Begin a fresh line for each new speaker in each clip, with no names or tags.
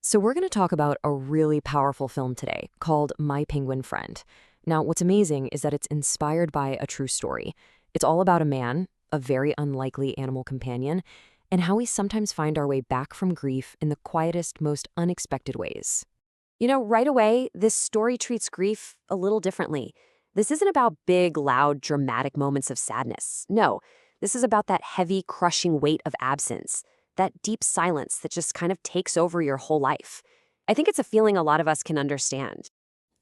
So we're going to talk about a really powerful film today called My Penguin Friend. Now, what's amazing is that it's inspired by a true story. It's all about a man, a very unlikely animal companion, and how we sometimes find our way back from grief in the quietest, most unexpected ways. Right away, this story treats grief a little differently. This isn't about big, loud, dramatic moments of sadness. No, this is about that heavy, crushing weight of absence, that deep silence that just kind of takes over your whole life. I think it's a feeling a lot of us can understand.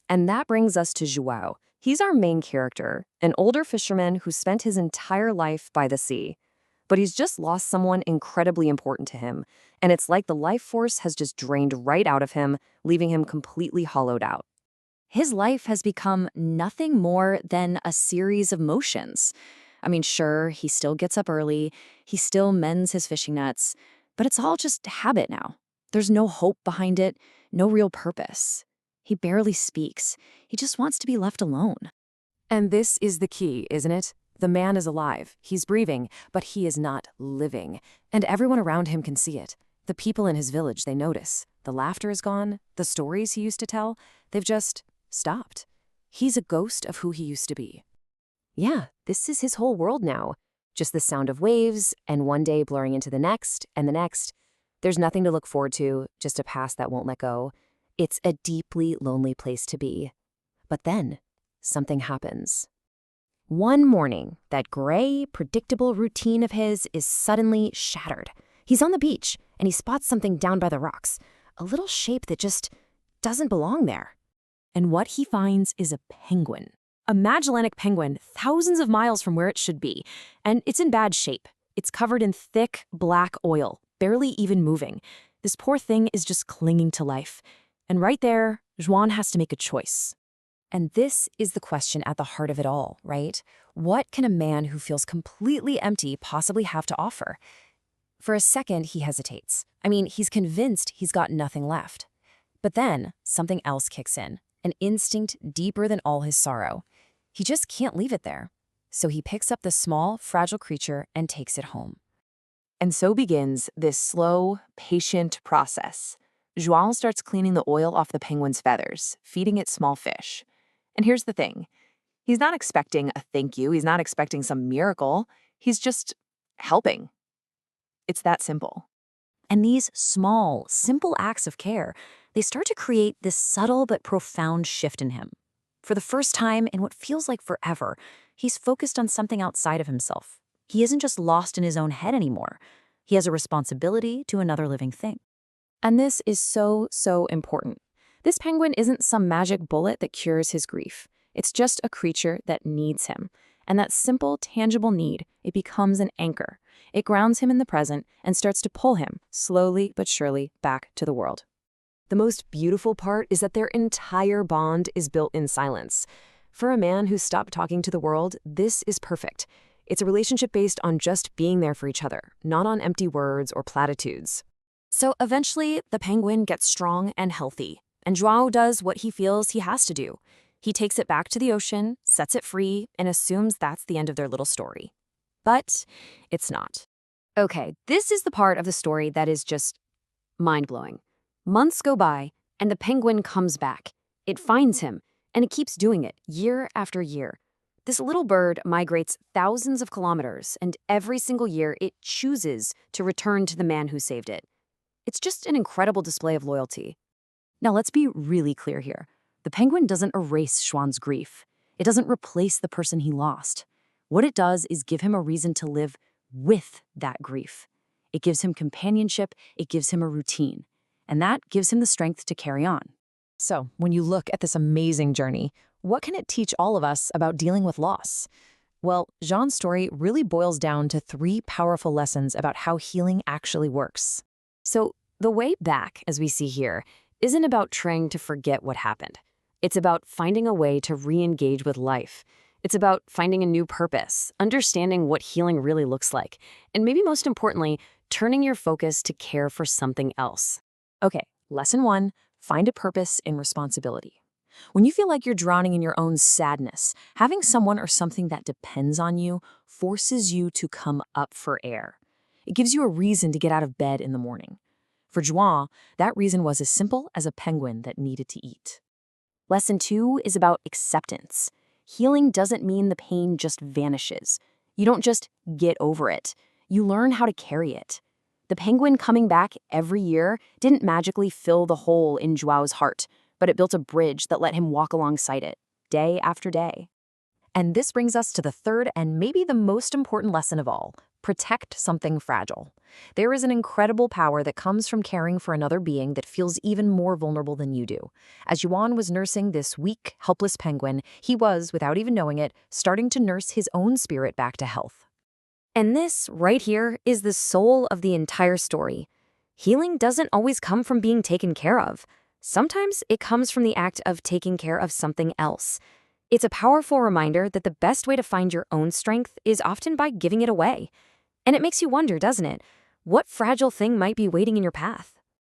And that brings us to João. He's our main character, an older fisherman who spent his entire life by the sea. But he's just lost someone incredibly important to him, and it's like the life force has just drained right out of him, leaving him completely hollowed out. His life has become nothing more than a series of motions. I mean, sure, he still gets up early, he still mends his fishing nets, but it's all just habit now. There's no hope behind it, no real purpose. He barely speaks. He just wants to be left alone. And this is the key, isn't it? The man is alive, he's breathing, but he is not living. And everyone around him can see it. The people in his village, they notice. The laughter is gone, the stories he used to tell, they've just stopped. He's a ghost of who he used to be. Yeah, this is his whole world now. Just the sound of waves, and one day blurring into the next, and the next. There's nothing to look forward to, just a past that won't let go. It's a deeply lonely place to be. But then, something happens. One morning, that gray, predictable routine of his is suddenly shattered. He's on the beach, and he spots something down by the rocks, a little shape that just doesn't belong there. And what he finds is a penguin. A Magellanic penguin, thousands of miles from where it should be, and it's in bad shape. It's covered in thick, black oil, barely even moving. This poor thing is just clinging to life. And right there, João has to make a choice. And this is the question at the heart of it all, right? What can a man who feels completely empty possibly have to offer? For a second, he hesitates. I mean, he's convinced he's got nothing left. But then, something else kicks in, an instinct deeper than all his sorrow. He just can't leave it there. So he picks up the small, fragile creature and takes it home. And so begins this slow, patient process. João starts cleaning the oil off the penguin's feathers, feeding it small fish. And here's the thing. He's not expecting a thank you. He's not expecting some miracle. He's just helping. It's that simple. And these small, simple acts of care, they start to create this subtle but profound shift in him. For the first time in what feels like forever, he's focused on something outside of himself. He isn't just lost in his own head anymore. He has a responsibility to another living thing. And this is so, so important. This penguin isn't some magic bullet that cures his grief. It's just a creature that needs him. And that simple, tangible need, it becomes an anchor. It grounds him in the present and starts to pull him, slowly but surely, back to the world. The most beautiful part is that their entire bond is built in silence. For a man who's stopped talking to the world, this is perfect. It's a relationship based on just being there for each other, not on empty words or platitudes. So eventually, the penguin gets strong and healthy, and João does what he feels he has to do. He takes it back to the ocean, sets it free, and assumes that's the end of their little story. But it's not. Okay, this is the part of the story that is just mind-blowing. Months go by, and the penguin comes back. It finds him, and it keeps doing it year after year. This little bird migrates thousands of kilometers, and every single year it chooses to return to the man who saved it. It's just an incredible display of loyalty. Now let's be really clear here. The penguin doesn't erase João's grief. It doesn't replace the person he lost. What it does is give him a reason to live with that grief. It gives him companionship, it gives him a routine, and that gives him the strength to carry on. So, when you look at this amazing journey, what can it teach all of us about dealing with loss? Well, João's story really boils down to 3 powerful lessons about how healing actually works. So, the way back, as we see here, isn't about trying to forget what happened. It's about finding a way to re-engage with life. It's about finding a new purpose, understanding what healing really looks like, and maybe most importantly, turning your focus to care for something else. Okay, lesson 1, find a purpose in responsibility. When you feel like you're drowning in your own sadness, having someone or something that depends on you forces you to come up for air. It gives you a reason to get out of bed in the morning.
For João, that reason was as simple as a penguin that needed to eat. Lesson 2 is about acceptance. Healing doesn't mean the pain just vanishes. You don't just get over it. You learn how to carry it. The penguin coming back every year didn't magically fill the hole in João's heart, but it built a bridge that let him walk alongside it, day after day.
And this brings us to the third and maybe the most important lesson of all: protect something fragile. There is an incredible power that comes from caring for another being that feels even more vulnerable than you do. As João was nursing this weak, helpless penguin, he was, without even knowing it, starting to nurse his own spirit back to health. And this, right here, is the soul of the entire story. Healing doesn't always come from being taken care of. Sometimes it comes from the act of taking care of something else. It's a powerful reminder that the best way to find your own strength is often by giving it away. And it makes you wonder, doesn't it? What fragile thing might be waiting in your path?